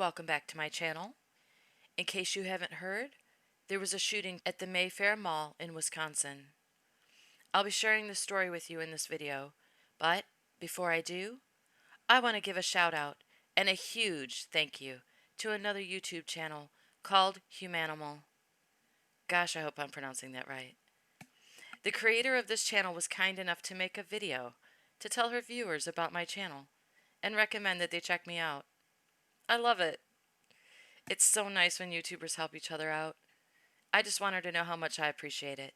welcome back to my channel. In case you haven't heard, there was a shooting at the Mayfair Mall in Wisconsin. I'll be sharing the story with you in this video, but before I do, I want to give a shout out and a huge thank you to another YouTube channel called Humanimal. Gosh, I hope I'm pronouncing that right. The creator of this channel was kind enough to make a video to tell her viewers about my channel and recommend that they check me out. I love it. It's so nice when YouTubers help each other out. I just want her to know how much I appreciate it.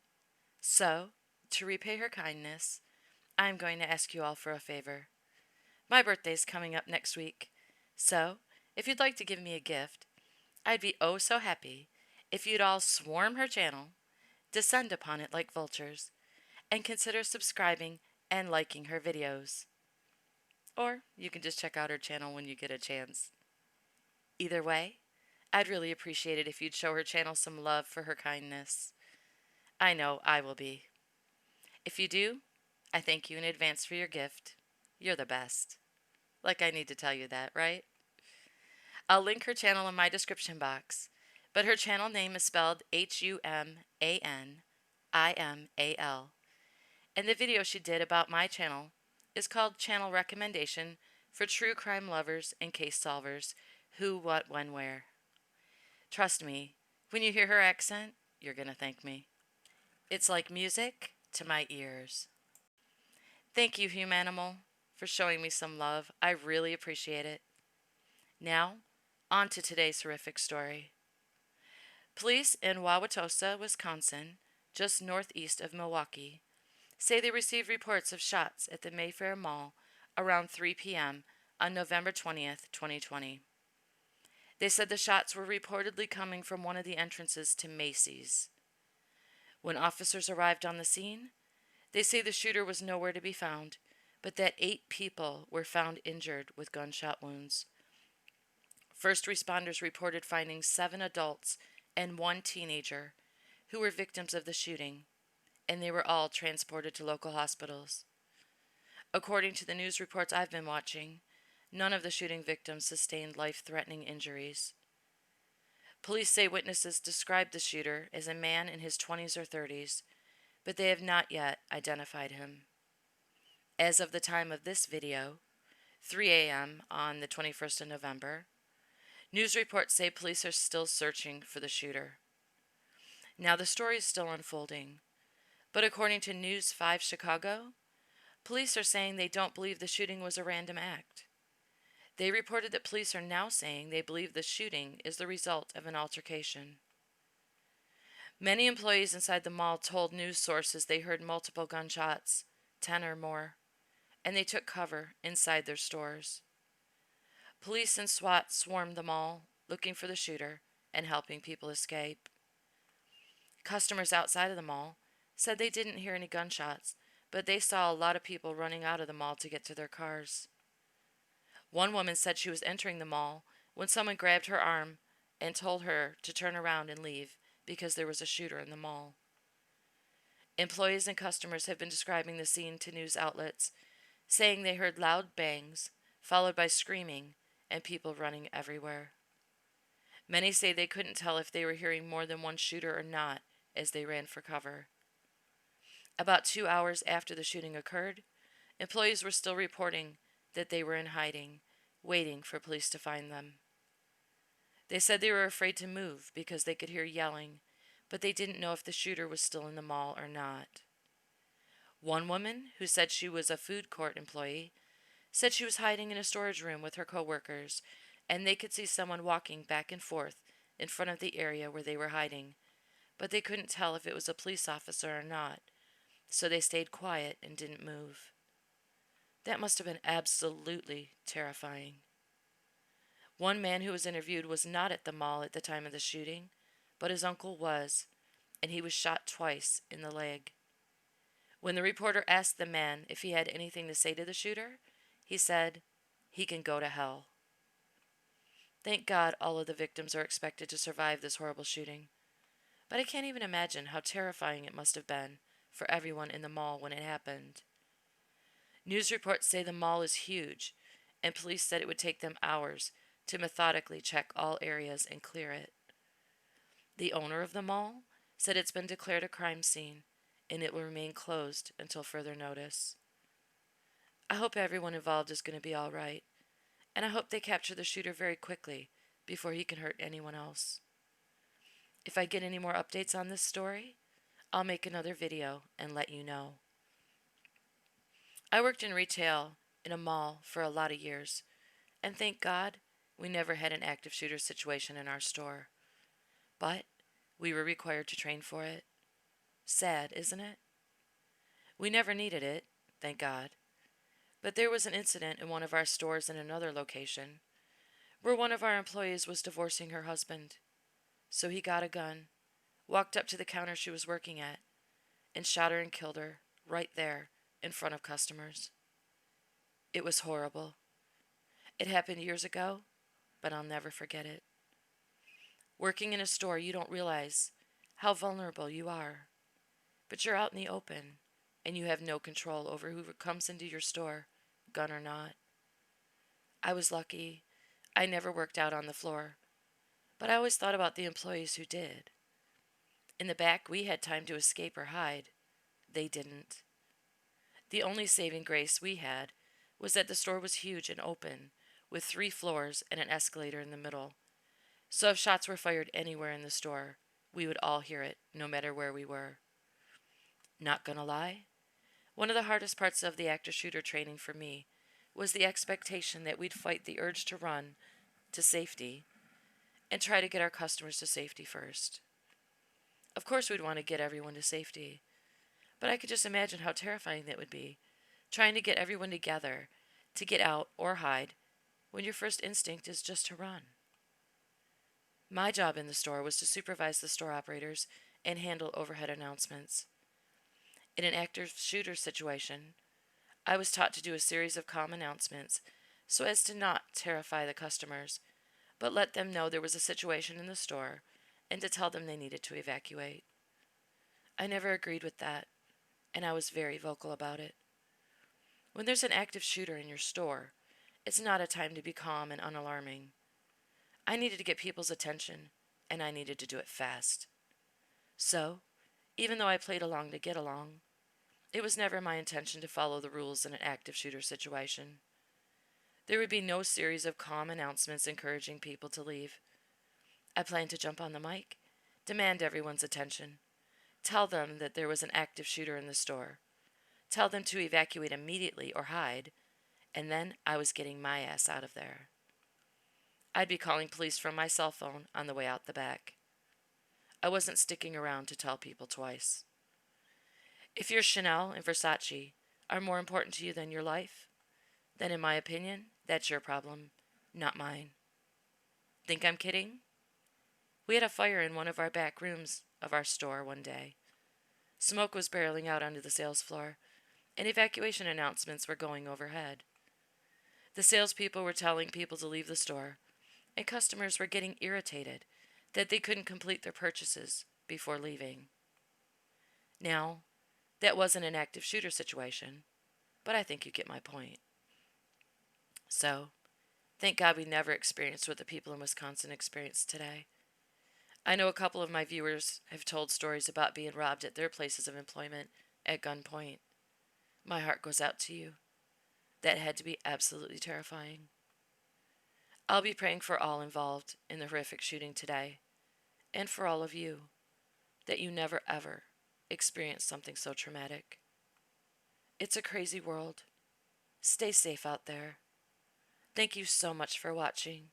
So, to repay her kindness, I'm going to ask you all for a favor. My birthday's coming up next week, so if you'd like to give me a gift, I'd be oh so happy if you'd all swarm her channel, descend upon it like vultures, and consider subscribing and liking her videos. Or you can just check out her channel when you get a chance. Either way, I'd really appreciate it if you'd show her channel some love for her kindness. I know I will be. If you do, I thank you in advance for your gift. You're the best. Like I need to tell you that, right? I'll link her channel in my description box, but her channel name is spelled Humanimal, and the video she did about my channel is called Channel Recommendation for True Crime Lovers and Case Solvers Who, What, When, Where. Trust me, when you hear her accent, you're going to thank me. It's like music to my ears. Thank you, Humanimal, for showing me some love. I really appreciate it. Now, on to today's horrific story. Police in Wauwatosa, Wisconsin, just northeast of Milwaukee, say they received reports of shots at the Mayfair Mall around 3 p.m. on November 20th, 2020. They said the shots were reportedly coming from one of the entrances to Macy's. When officers arrived on the scene, they say the shooter was nowhere to be found, but that 8 people were found injured with gunshot wounds. First responders reported finding 7 adults and 1 teenager who were victims of the shooting, and they were all transported to local hospitals. According to the news reports I've been watching, none of the shooting victims sustained life-threatening injuries. Police say witnesses described the shooter as a man in his 20s or 30s, but they have not yet identified him. As of the time of this video, 3 a.m. on the 21st of November, news reports say police are still searching for the shooter. Now the story is still unfolding, but according to News 5 Chicago, police are saying they don't believe the shooting was a random act. They reported that police are now saying they believe the shooting is the result of an altercation. Many employees inside the mall told news sources they heard multiple gunshots, 10 or more, and they took cover inside their stores. Police and SWAT swarmed the mall, looking for the shooter and helping people escape. Customers outside of the mall said they didn't hear any gunshots, but they saw a lot of people running out of the mall to get to their cars. One woman said she was entering the mall when someone grabbed her arm and told her to turn around and leave because there was a shooter in the mall. Employees and customers have been describing the scene to news outlets, saying they heard loud bangs, followed by screaming and people running everywhere. Many say they couldn't tell if they were hearing more than one shooter or not as they ran for cover. About 2 hours after the shooting occurred, employees were still reporting that they were in hiding, waiting for police to find them. They said they were afraid to move because they could hear yelling, but they didn't know if the shooter was still in the mall or not. One woman, who said she was a food court employee, said she was hiding in a storage room with her coworkers, and they could see someone walking back and forth in front of the area where they were hiding, but they couldn't tell if it was a police officer or not, so they stayed quiet and didn't move. That must have been absolutely terrifying. One man who was interviewed was not at the mall at the time of the shooting, but his uncle was, and he was shot twice in the leg. When the reporter asked the man if he had anything to say to the shooter, he said, "He can go to hell." Thank God all of the victims are expected to survive this horrible shooting, but I can't even imagine how terrifying it must have been for everyone in the mall when it happened. News reports say the mall is huge, and police said it would take them hours to methodically check all areas and clear it. The owner of the mall said it's been declared a crime scene and it will remain closed until further notice. I hope everyone involved is going to be all right, and I hope they capture the shooter very quickly before he can hurt anyone else. If I get any more updates on this story, I'll make another video and let you know. I worked in retail in a mall for a lot of years, and thank God we never had an active shooter situation in our store. But we were required to train for it. Sad, isn't it? We never needed it, thank God. But there was an incident in one of our stores in another location where one of our employees was divorcing her husband. So he got a gun, walked up to the counter she was working at, and shot her and killed her right there in front of customers. It was horrible. It happened years ago, but I'll never forget it. Working in a store, you don't realize how vulnerable you are. But you're out in the open, and you have no control over who comes into your store, gun or not. I was lucky. I never worked out on the floor, but I always thought about the employees who did. In the back, we had time to escape or hide. They didn't. The only saving grace we had was that the store was huge and open, with 3 floors and an escalator in the middle. So if shots were fired anywhere in the store, we would all hear it, no matter where we were. Not gonna lie, one of the hardest parts of the active shooter training for me was the expectation that we'd fight the urge to run to safety and try to get our customers to safety first. Of course, we'd want to get everyone to safety, but I could just imagine how terrifying that would be, trying to get everyone together to get out or hide when your first instinct is just to run. My job in the store was to supervise the store operators and handle overhead announcements. In an active shooter situation, I was taught to do a series of calm announcements so as to not terrify the customers, but let them know there was a situation in the store and to tell them they needed to evacuate. I never agreed with that, and I was very vocal about it. When there's an active shooter in your store, it's not a time to be calm and unalarming. I needed to get people's attention, and I needed to do it fast. So, even though I played along to get along, it was never my intention to follow the rules in an active shooter situation. There would be no series of calm announcements encouraging people to leave. I planned to jump on the mic, demand everyone's attention, tell them that there was an active shooter in the store, tell them to evacuate immediately or hide, and then I was getting my ass out of there. I'd be calling police from my cell phone on the way out the back. I wasn't sticking around to tell people twice. If your Chanel and Versace are more important to you than your life, then in my opinion, that's your problem, not mine. Think I'm kidding? We had a fire in one of our back rooms of our store one day. Smoke was barreling out onto the sales floor, and evacuation announcements were going overhead. The salespeople were telling people to leave the store, and customers were getting irritated that they couldn't complete their purchases before leaving. Now, that wasn't an active shooter situation, but I think you get my point. So, thank God we never experienced what the people in Wisconsin experienced today. I know a couple of my viewers have told stories about being robbed at their places of employment at gunpoint. My heart goes out to you. That had to be absolutely terrifying. I'll be praying for all involved in the horrific shooting today, and for all of you, that you never ever experience something so traumatic. It's a crazy world. Stay safe out there. Thank you so much for watching.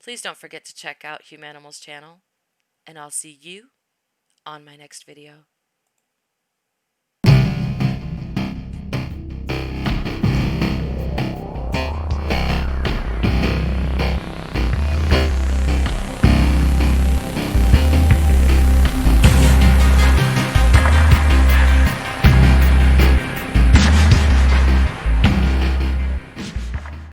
Please don't forget to check out Humanimal's channel, and I'll see you on my next video.